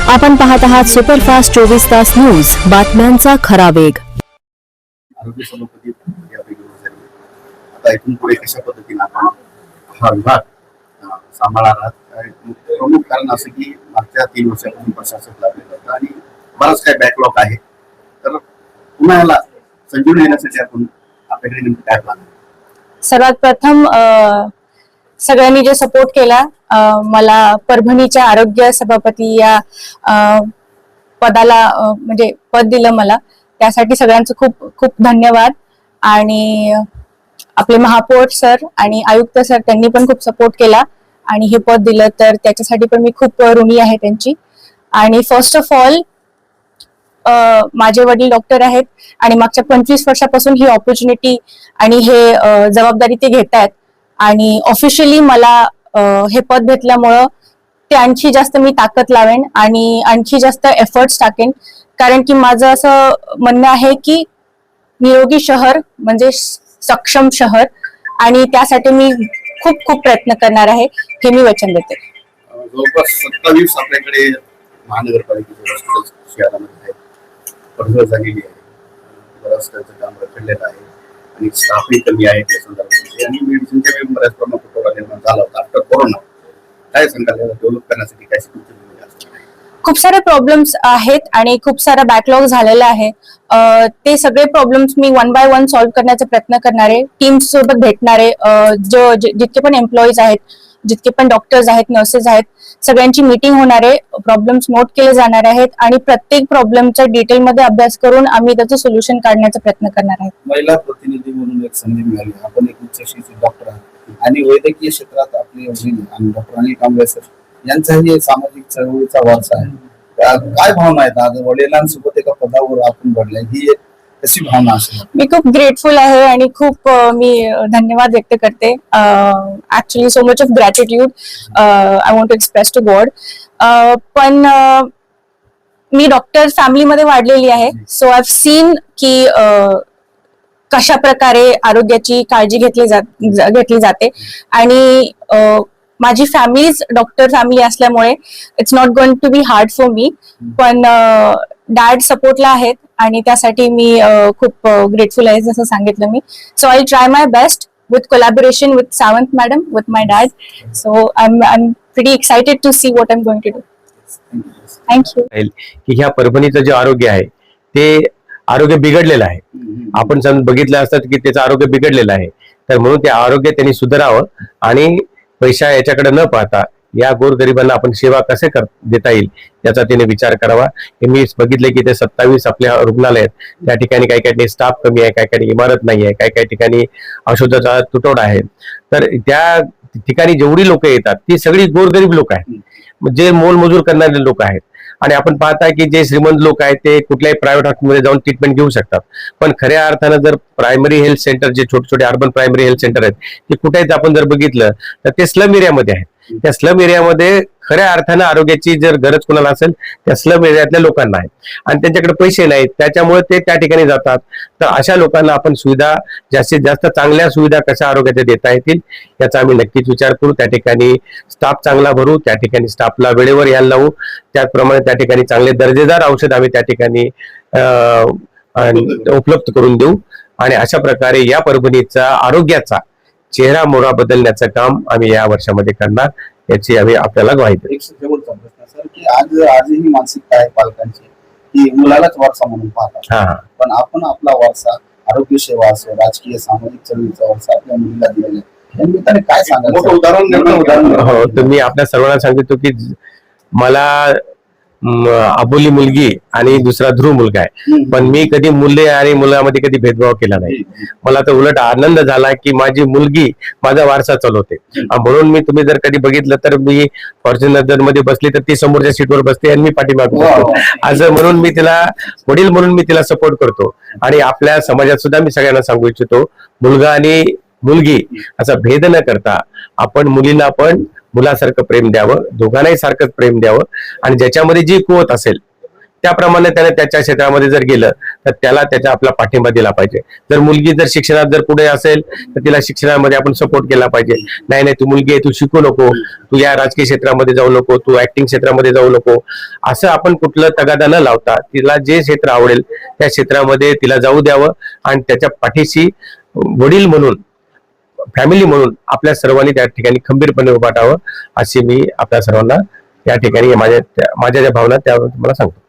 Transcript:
आपण पाहत आहात सुपरफास्ट 24 तास न्यूज, बातम्यांचा खरा वेग. आरोग्य सभापती आता इथून पुढे कशा पद्धतीने आपण हा विभाग सांभाळणार आहात? प्रमुख कारण असं की मागच्या 3 वर्षापासून प्रशासक लागलेलं होतं आणि बराच काही बॅकलॉग आहे. तर पुन्हा याला संजीवनी येण्यासाठी आपण आपल्याकडे नेमकं काय प्लॅन? सर्वात प्रथम सगळ्यांनी जे सपोर्ट केला, मला परभणीच्या आरोग्य सभापती या पदाला म्हणजे पद दिलं मला, त्यासाठी सगळ्यांचं खूप खूप धन्यवाद. आणि आपले महापौर सर आणि आयुक्त सर त्यांनी पण खूप सपोर्ट केला आणि हे पद दिलं, तर त्याच्यासाठी पण मी खूप ऋणी आहे त्यांची. आणि फर्स्ट ऑफ ऑल माझे वडील डॉक्टर आहेत आणि मागच्या 25 वर्षापासून ही ऑपॉर्च्युनिटी आणि हे जबाबदारी ते घेत आहेत आणि ऑफिशियली मला हे पद भेटल्यामुळं ते आणखी जास्त मी ताकद लावेन आणि आणखी जास्त एफर्ट्स टाकेन. कारण की माझं असं म्हणणं आहे की निरोगी शहर म्हणजे सक्षम शहर, आणि त्यासाठी मी खूप खूप प्रयत्न करणार आहे, हे मी वचन देते. जवळपास 27 आपल्याकडे महानगरपालिकेचे हॉस्पिटल शहरामध्ये आहेत. पडझड झालेली आहे, बरंच त्याचं काम रखडलेलं आहे आणि स्टाफही कमी आहे त्या संदर्भात. आणि मेडिसिनच्या बऱ्याच प्रमाणात तुटवडा निर्माण झाला होता आफ्टर कोरोना. काय सांगाल डेव्हलप करण्यासाठी काय स्थिती? खूप सारे प्रॉब्लेम्स आहेत आणि खूप सारा बॅकलॉग झालेला आहे. ते सगळे प्रॉब्लेम्स मी 1 बाय 1 सॉल्व्ह करण्याचा प्रयत्न करणार आहे. टीम सोबत भेटणार आहे, जितके पण एम्प्लॉईज आहेत, जितके पण डॉक्टर्स आहेत, नर्सेस आहेत, सगळ्यांची मीटिंग होणार आहे. प्रॉब्लेम्स नोट केले जाणार आहेत आणि प्रत्येक प्रॉब्लेमचा डिटेलमध्ये अभ्यास करून आम्ही त्याचं सोल्युशन काढण्याचा प्रयत्न करणार आहे. महिला प्रतिनिधी म्हणून एक संधी मिळाली. आपण एक उच्च शिक्षित डॉक्टर आहात आणि वैद्यकीय क्षेत्रात आपले वडील आणि डॉक्टर अनिल कांबळे सर यांचाही सामाजिक चळवळीचा वारसा आहे. काय भावना आहेत आज वडिलांसोबत एका पदावर आपण घडलाय, ही एक कशी भावना असेल? मी खूप ग्रेटफुल आहे आणि खूप मी धन्यवाद व्यक्त करते. Actually so much of gratitude I want to express to God. पण मी डॉक्टर फॅमिलीमध्ये वाढलेली आहे, सो आय हॅव सीन की कशा प्रकारे आरोग्याची काळजी घेतली जाते. आणि माझी फॅमिलीच डॉक्टर फॅमिली असल्यामुळे it's not going to be hard for me. पण डॅड सपोर्टला आहेत आणि त्यासाठी मी खूप ग्रेटफुल आहे, जसं सांगितलं मी. So I try my best with collaboration with Sawant madam, with my dad. So I am pretty excited to see what I am going to do. Thank you. की ह्या परभणीचं जे आरोग्य आहे ते आरोग्य बिघडलेलं आहे. आपण बघितलं असतं की त्याचं आरोग्य बिघडलेलं आहे, तर म्हणून ते आरोग्य त्यांनी सुधारावं आणि पैसा याच्याकडे न पाहता या गोरगरिबांना आपण सेवा कसे देता येईल याचा त्याने विचार करावा. हे मी बघितले की ते 27 आपल्या रुग्णालय आहेत, त्या ठिकाणी काही काही स्टाफ कमी आहे, काही काही इमारत नाही आहे, काही काही ठिकाणी औषधाचा तुटवडा आहे. तर त्या ठिकाणी जेवढी लोक येतात ती सगळी गोरगरीब लोक आहेत, जे मोलमजूर करणारे लोक आहेत. आणि आपण पाहता की जे श्रीमंत लोक आहेत ते कुठल्याही प्रायव्हेट हॉस्पिटलमध्ये जाऊन ट्रीटमेंट घेऊ शकतात. पण खऱ्या अर्थानं जर प्रायमरी हेल्थ सेंटर, जे छोटे छोटे अर्बन प्रायमरी हेल्थ सेंटर आहेत, ते कुठे आहेत आपण जर बघितलं तर ते स्लम एरियामध्ये आहेत. त्या स्लम एरियामध्ये खऱ्या अर्थानं आरोग्याची जर गरज कोणाला असेल त्या स्लम एरियातल्या लोकांना आहे आणि त्यांच्याकडे पैसे नाहीत, त्याच्यामुळे ते त्या ठिकाणी जातात. तर अशा लोकांना आपण सुविधा जास्तीत जास्त चांगल्या सुविधा कशा आरोग्याच्या देता येतील याचा आम्ही नक्कीच विचार करू. त्या ठिकाणी स्टाफ चांगला भरू, त्या ठिकाणी स्टाफला वेळेवर यायला लावू, त्याचप्रमाणे त्या ठिकाणी चांगले दर्जेदार औषध आम्ही त्या ठिकाणी उपलब्ध करून देऊ. आणि अशा प्रकारे या परभणीचा आरोग्याचा चेहरा मोहरा बदलण्याचं काम आम्ही या वर्षामध्ये करणार, याची आम्ही आपल्याला ग्वाही देऊ. एक शेवटचा प्रश्न सर, की आजही मानसिकता आहे पालकांची की मुलालाच वारसा म्हणून पाहतात, पण आपण आपला वारसा आरोग्य सेवा असो, राजकीय सामाजिक चळवळीचा वारसा आपल्या मुलीला दिलेला आहे. या निमित्ताने काय सांगाल? उदाहरण हो, तर मी आपल्या सर्वांना सांगतो की मला अबोली मुलगी आणि दुसरा ध्रुव मुलगा आहे, पण मी कधी मुले आणि मुलामध्ये कधी भेदभाव केला नाही. मला तर उलट आनंद झाला की माझी मुलगी माझा वारसा चालवते. म्हणून मी, तुम्ही जर कधी बघितलं तर मी फॉर्च्युनर मध्ये बसली तर ती समोरच्या सीटवर बसते आणि मी पाठीमागे बसतो. असं म्हणून मी तिला वडील म्हणून मी तिला सपोर्ट करतो. आणि आपल्या समाजात सुद्धा मी सगळ्यांना सांगू इच्छितो, मुलगा आणि मुलगी असा भेद न करता आपण मुलीला पण मुलासारखं प्रेम द्यावं, दोघांनाही सारखंच प्रेम द्यावं. आणि ज्याच्यामध्ये जी कुवत असेल त्याप्रमाणे त्याने त्याच्या क्षेत्रामध्ये जर गेलं तर त्याला त्याचा आपला पाठिंबा दिला पाहिजे. जर मुलगी जर शिक्षणात जर पुढे असेल तर तिला शिक्षणामध्ये आपण सपोर्ट केला पाहिजे. नाही नाही, तू मुलगी आहे, तू शिकू नको, तू या राजकीय क्षेत्रामध्ये जाऊ नको, तू ऍक्टिंग क्षेत्रामध्ये जाऊ नको, असं आपण कुठलं तगादा न लावता तिला जे क्षेत्र आवडेल त्या क्षेत्रामध्ये तिला जाऊ द्यावं आणि त्याच्या पाठीशी वडील म्हणून, फॅमिली म्हणून आपल्या सर्वांनी त्या ठिकाणी खंबीरपणे उभा राहावं, अशी मी आपल्या सर्वांना या ठिकाणी माझ्या ज्या भावना त्या मला सांगतो.